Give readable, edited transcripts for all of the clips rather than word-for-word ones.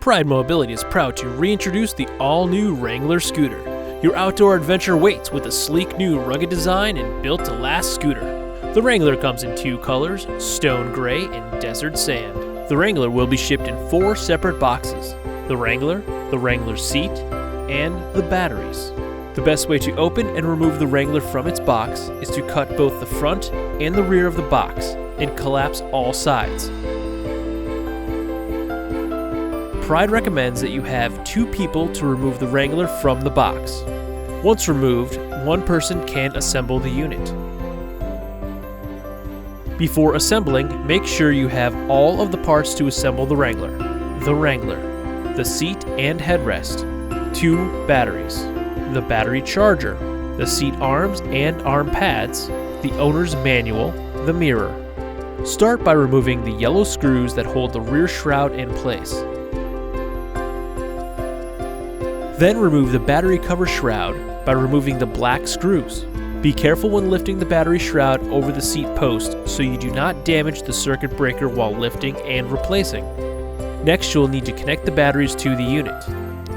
Pride Mobility is proud to reintroduce the all-new Wrangler scooter. Your outdoor adventure waits with a sleek new rugged design and built-to-last scooter. The Wrangler comes in 2 colors, stone gray and desert sand. The Wrangler will be shipped in 4 separate boxes: the Wrangler seat, and the batteries. The best way to open and remove the Wrangler from its box is to cut both the front and the rear of the box and collapse all sides. Pride recommends that you have 2 people to remove the Wrangler from the box. Once removed, 1 person can assemble the unit. Before assembling, make sure you have all of the parts to assemble the Wrangler, the seat and headrest, 2 batteries, the battery charger, the seat arms and arm pads, the owner's manual, the mirror. Start by removing the yellow screws that hold the rear shroud in place. Then remove the battery cover shroud by removing the black screws. Be careful when lifting the battery shroud over the seat post so you do not damage the circuit breaker while lifting and replacing. Next, you'll need to connect the batteries to the unit.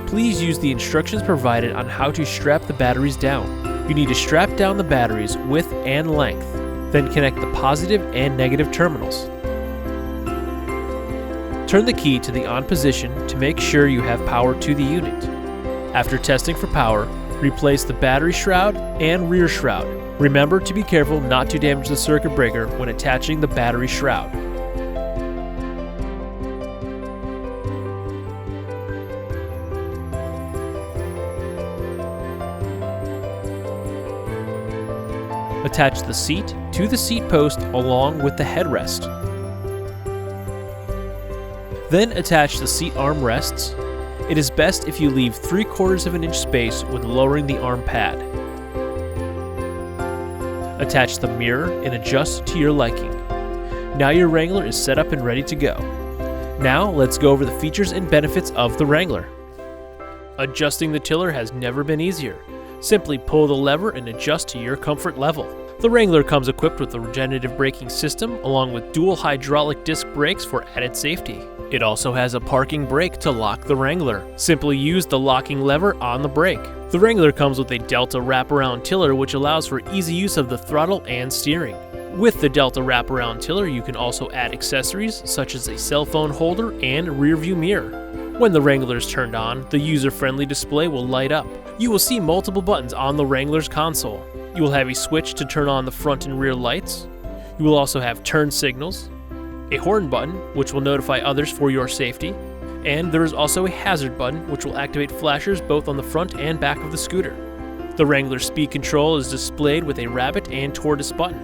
Please use the instructions provided on how to strap the batteries down. You need to strap down the batteries width and length, then connect the positive and negative terminals. Turn the key to the on position to make sure you have power to the unit. After testing for power, replace the battery shroud and rear shroud. Remember to be careful not to damage the circuit breaker when attaching the battery shroud. Attach the seat to the seat post along with the headrest. Then attach the seat armrests. It is best if you leave 3/4 of an inch space when lowering the arm pad. Attach the mirror and adjust to your liking. Now your Wrangler is set up and ready to go. Now let's go over the features and benefits of the Wrangler. Adjusting the tiller has never been easier. Simply pull the lever and adjust to your comfort level. The Wrangler comes equipped with a regenerative braking system along with dual hydraulic disc brakes for added safety. It also has a parking brake to lock the Wrangler. Simply use the locking lever on the brake. The Wrangler comes with a Delta wraparound tiller which allows for easy use of the throttle and steering. With the Delta wraparound tiller, you can also add accessories such as a cell phone holder and rear view mirror. When the Wrangler is turned on, the user-friendly display will light up. You will see multiple buttons on the Wrangler's console. You will have a switch to turn on the front and rear lights. You will also have turn signals, a horn button which will notify others for your safety, and there is also a hazard button which will activate flashers both on the front and back of the scooter. The Wrangler speed control is displayed with a rabbit and tortoise button.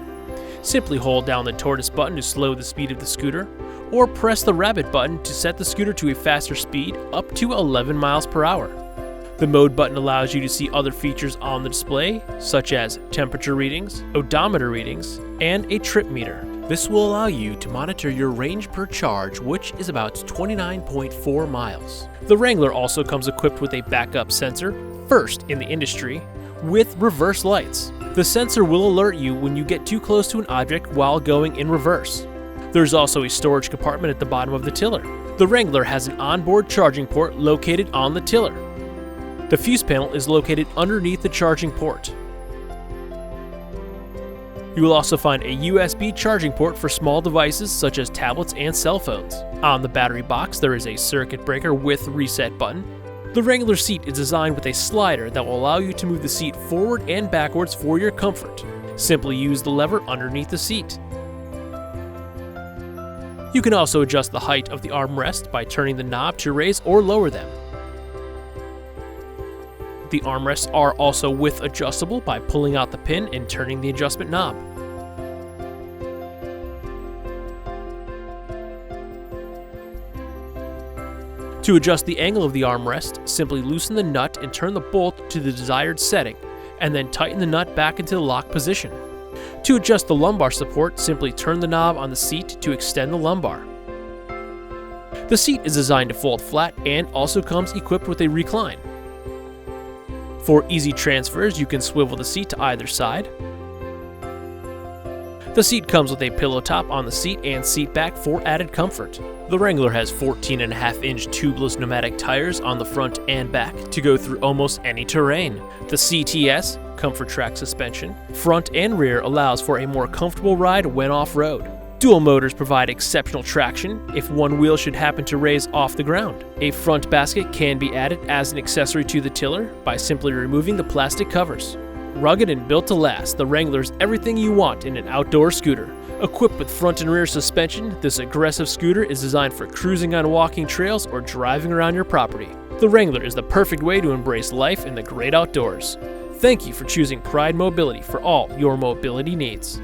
Simply hold down the tortoise button to slow the speed of the scooter, or press the rabbit button to set the scooter to a faster speed up to 11 miles per hour. The mode button allows you to see other features on the display, such as temperature readings, odometer readings, and a trip meter. This will allow you to monitor your range per charge, which is about 29.4 miles. The Wrangler also comes equipped with a backup sensor, first in the industry, with reverse lights. The sensor will alert you when you get too close to an object while going in reverse. There's also a storage compartment at the bottom of the tiller. The Wrangler has an onboard charging port located on the tiller. The fuse panel is located underneath the charging port. You will also find a USB charging port for small devices such as tablets and cell phones. On the battery box, there is a circuit breaker with reset button. The Wrangler seat is designed with a slider that will allow you to move the seat forward and backwards for your comfort. Simply use the lever underneath the seat. You can also adjust the height of the armrest by turning the knob to raise or lower them. The armrests are also width adjustable by pulling out the pin and turning the adjustment knob. To adjust the angle of the armrest, simply loosen the nut and turn the bolt to the desired setting, and then tighten the nut back into the lock position. To adjust the lumbar support, simply turn the knob on the seat to extend the lumbar. The seat is designed to fold flat and also comes equipped with a recline. For easy transfers, you can swivel the seat to either side. The seat comes with a pillow top on the seat and seat back for added comfort. The Wrangler has 14.5-inch tubeless pneumatic tires on the front and back to go through almost any terrain. The CTS, Comfort Track Suspension, front and rear allows for a more comfortable ride when off-road. Dual motors provide exceptional traction if one wheel should happen to raise off the ground. A front basket can be added as an accessory to the tiller by simply removing the plastic covers. Rugged and built to last, the Wrangler is everything you want in an outdoor scooter. Equipped with front and rear suspension, this aggressive scooter is designed for cruising on walking trails or driving around your property. The Wrangler is the perfect way to embrace life in the great outdoors. Thank you for choosing Pride Mobility for all your mobility needs.